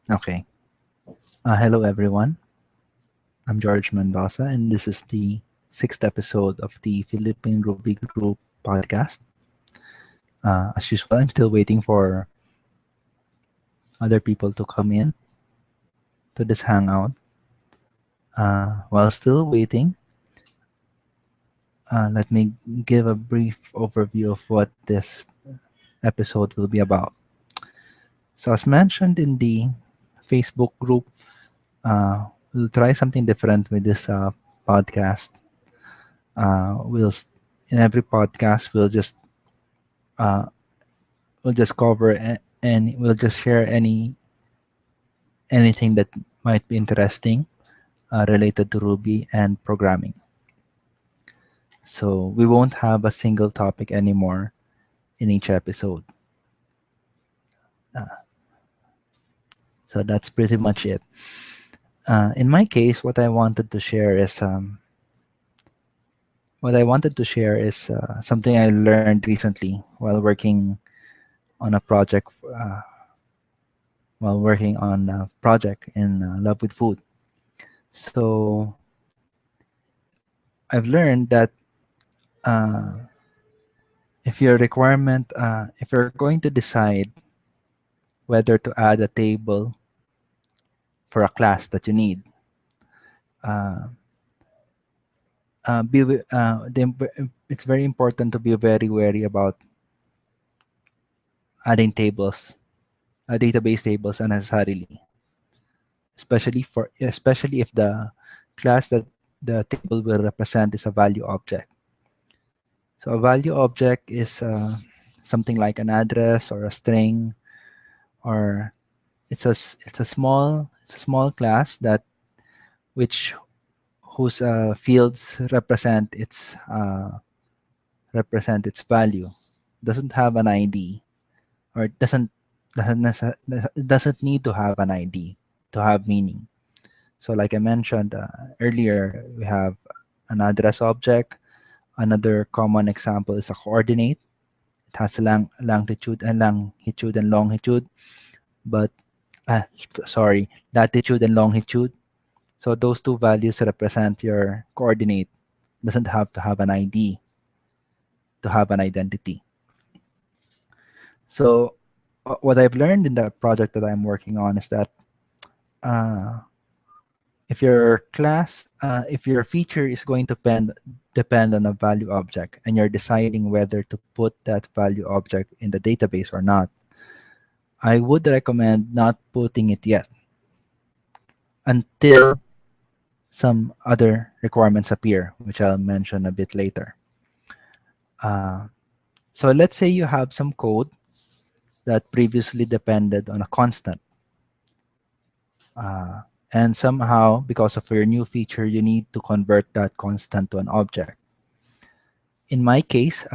Okay. Hello, everyone. I'm George Mendoza, and this is the sixth episode of the Philippine Ruby Group podcast. As usual, I'm still waiting for other people to come in to this hangout. While still waiting, let me give a brief overview of what this episode will be about. So, as mentioned in the Facebook group, we'll try something different with this podcast. We'll in every podcast uh, we'll just cover and we'll just share anything that might be interesting related to Ruby and programming. So we won't have a single topic anymore in each episode. Uh, so that's pretty much it. In my case, something I learned recently uh, while working on a project in Love with Food. So I've learned that uh, if you're going to decide whether to add a table for a class that you need, uh, it's very important to be very wary about adding database tables unnecessarily, especially if the class that the table will represent is a value object. So a value object is something like an address or a string, or it's a small class that which whose fields represent its value. Doesn't have an ID, or it doesn't need to have an ID to have meaning. So like I mentioned earlier, we have an address object. Another common example is a coordinate. It has a latitude and longitude, but sorry, latitude and longitude. So those two values represent your coordinate. Doesn't have to have an ID to have an identity. So what I've learned in the project that I'm working on is that uh, if your feature is going to depend on a value object, and you're deciding whether to put that value object in the database or not, I would recommend not putting it yet until some other requirements appear, which I'll mention a bit later. Uh, so let's say you have some code that previously depended on a constant. Uh, and somehow, because of your new feature, you need to convert that constant to an object. In my case,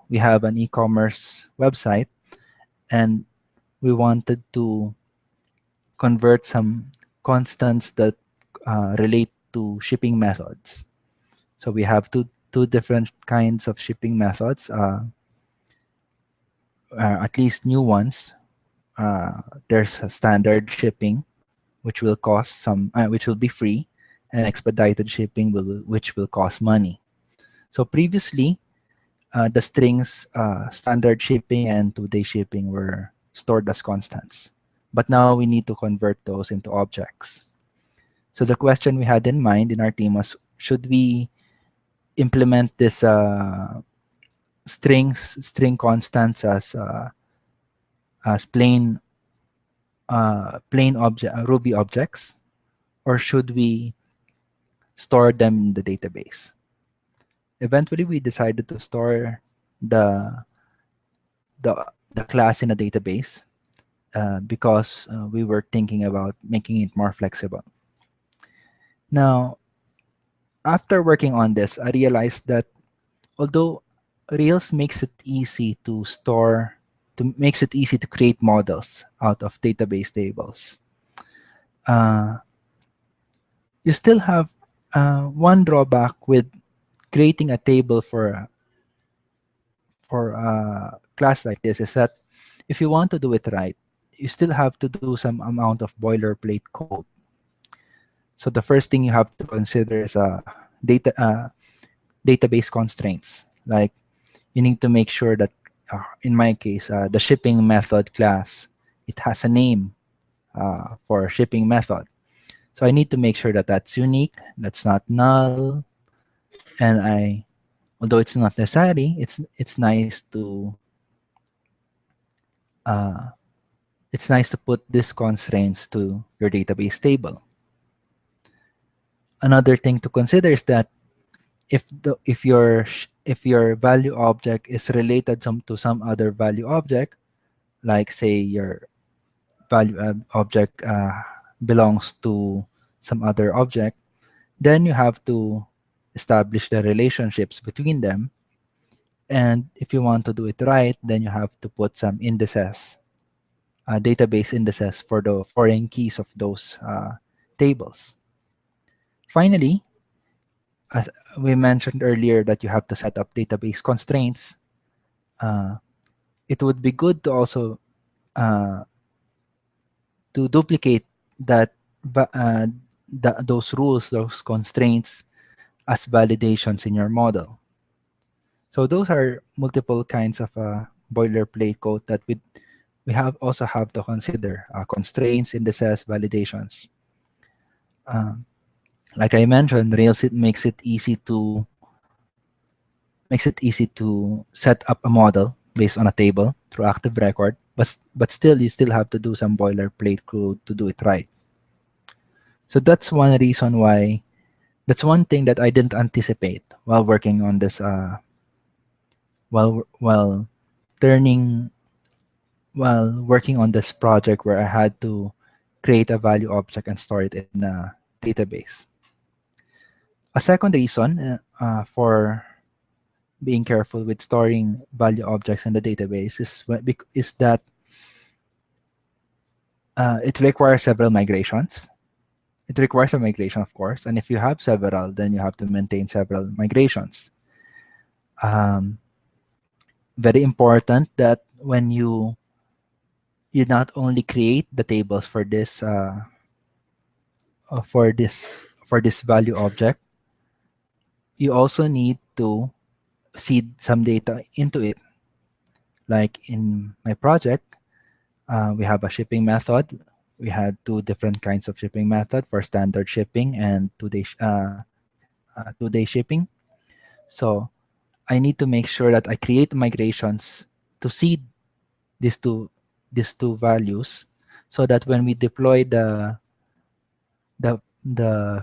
we have an e-commerce website, and we wanted to convert some constants that relate to shipping methods. So we have two different kinds of shipping methods, at least new ones. There's a standard shipping, which will be free, and expedited shipping, which will cost money. So previously, the strings standard shipping and 2-day shipping were stored as constants, but now we need to convert those into objects. So the question we had in mind in our team was, should we implement this string constants as plain object Ruby objects, or should we store them in the database? Eventually, we decided to store the the class in a database because we were thinking about making it more flexible. Now, after working on this, I realized that although Rails makes it easy to create models out of database tables, uh, you still have one drawback with creating a table for a class like this, is that if you want to do it right, you still have to do some amount of boilerplate code. So the first thing you have to consider is database constraints. Like you need to make sure that, in my case, the shipping method class, it has a name for shipping method. So I need to make sure that that's unique, that's not null, and although it's not necessary, it's nice to uh, put these constraints to your database table. Another thing to consider is that if your value object is related to some other value object, like say your value object belongs to some other object, then you have to establish the relationships between them. And if you want to do it right, then you have to put some indices, database indices for the foreign keys of those tables. Finally, as we mentioned earlier that you have to set up database constraints, uh, it would be good to also uh, to duplicate that those rules, those constraints as validations in your model. So those are multiple kinds of boilerplate code that we have to consider: constraints, indices, validations. Um, like I mentioned, Rails makes it easy to set up a model based on a table through ActiveRecord, but still you still have to do some boilerplate code to do it right. So that's one reason why. That's one thing that I didn't anticipate while working on this. While turning while working on this project where I had to create a value object and store it in a database. A second reason for being careful with storing value objects in the database is that it requires several migrations. It requires a migration, of course, and if you have several, then you have to maintain several migrations. Um, Very important that when you not only create the tables for this value object, you also need to seed some data into it. Like in my project, we have a shipping method. We had two different kinds of shipping method for standard shipping and 2-day shipping. So I need to make sure that I create migrations to seed these two values, so that when we deploy the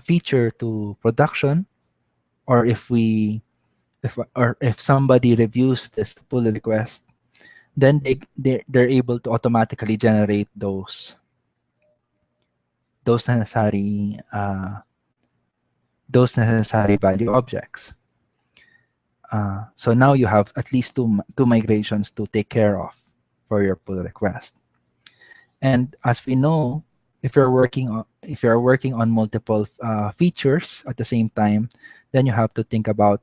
feature to production, or if somebody reviews this pull request, then they're able to automatically generate those necessary uh, those necessary value objects. So now you have at least two migrations to take care of for your pull request. And as we know, if you're working on multiple features at the same time, then you have to think about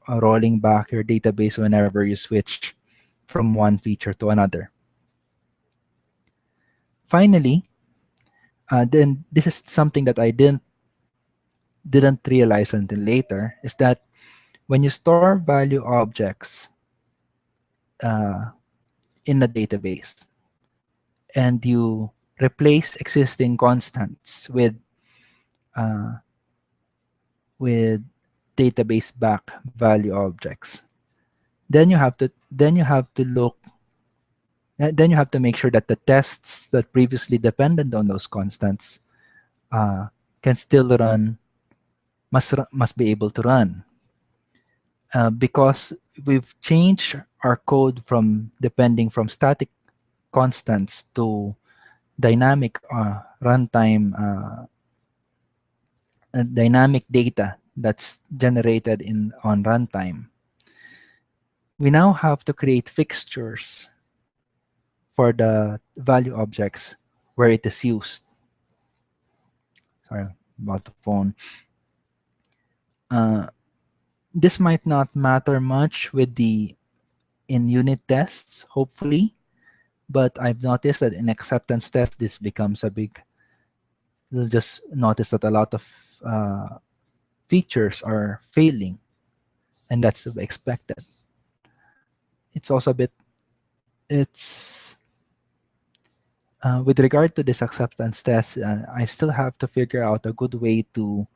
rolling back your database whenever you switch from one feature to another. Finally, then this is something that I didn't realize until later, is that when you store value objects uh, in a database and you replace existing constants uh, with database back value objects, then you have to make sure that the tests that previously depended on those constants uh, can still run, must be able to run, because we've changed our code from depending from static constants to dynamic dynamic data that's generated on runtime. We now have to create fixtures for the value objects where it is used. Sorry about the phone. Uh, this might not matter much in unit tests, hopefully, But I've noticed that in acceptance tests, this becomes a big. You'll just notice that a lot of features are failing, and that's to be expected. It's also a bit. It's with regard to this acceptance test, I still have to figure out a good way to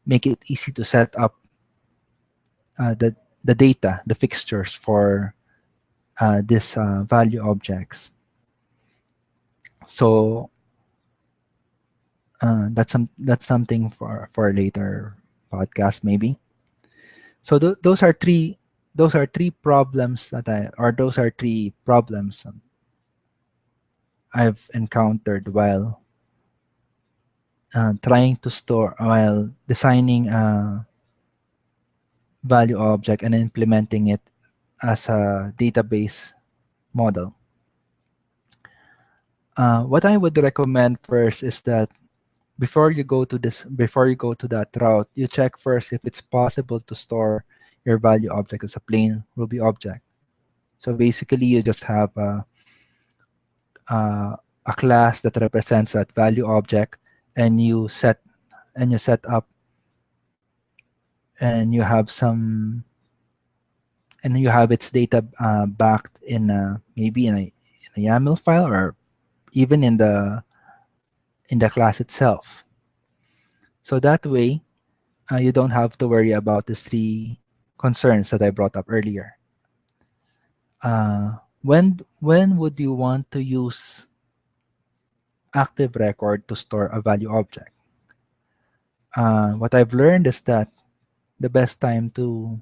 make it easy to set up the data, the fixtures for this value objects. So that's something for a later podcast maybe. So those are three problems that those are three problems I've encountered while trying to store while designing a value object and implementing it as a database model. What I would recommend first is that before you go to that route, you check first if it's possible to store your value object as a plain Ruby object. So basically, you just have a class that represents that value object, and you set up and you have some and you have its data backed in maybe in a YAML file or even in the class itself. So that way, you don't have to worry about these three concerns that I brought up earlier. When would you want to use ActiveRecord to store a value object? What I've learned is that the best time to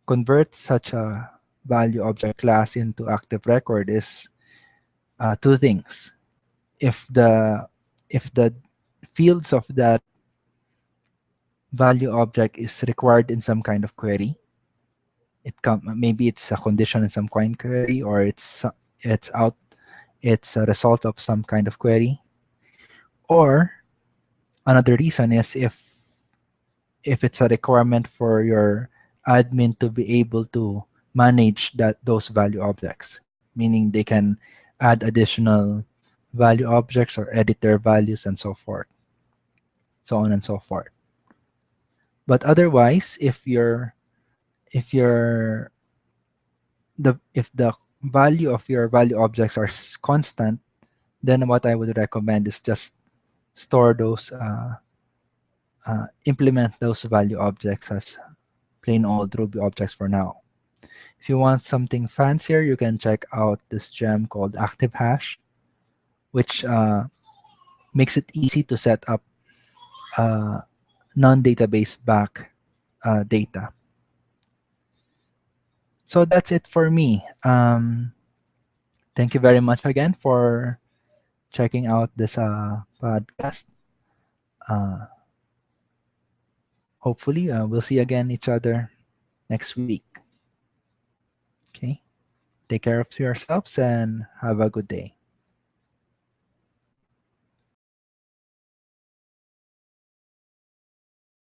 convert such a value object class into ActiveRecord is two things. If the fields of that value object is required in some kind of query, maybe it's a condition in some kind query, or it's a result of some kind of query. Or another reason is if it's a requirement for your admin to be able to manage those value objects, meaning they can add additional value objects or edit their values and so forth, so on and so forth. But otherwise, if you're if the value of your value objects are constant, then what I would recommend is just store those, implement those value objects as plain old Ruby objects for now. If you want something fancier, you can check out this gem called ActiveHash, which makes it easy to set up non-database back data. So that's it for me. Thank you very much again for checking out this podcast. Hopefully, we'll see again each other next week. Okay. Take care of yourselves and have a good day.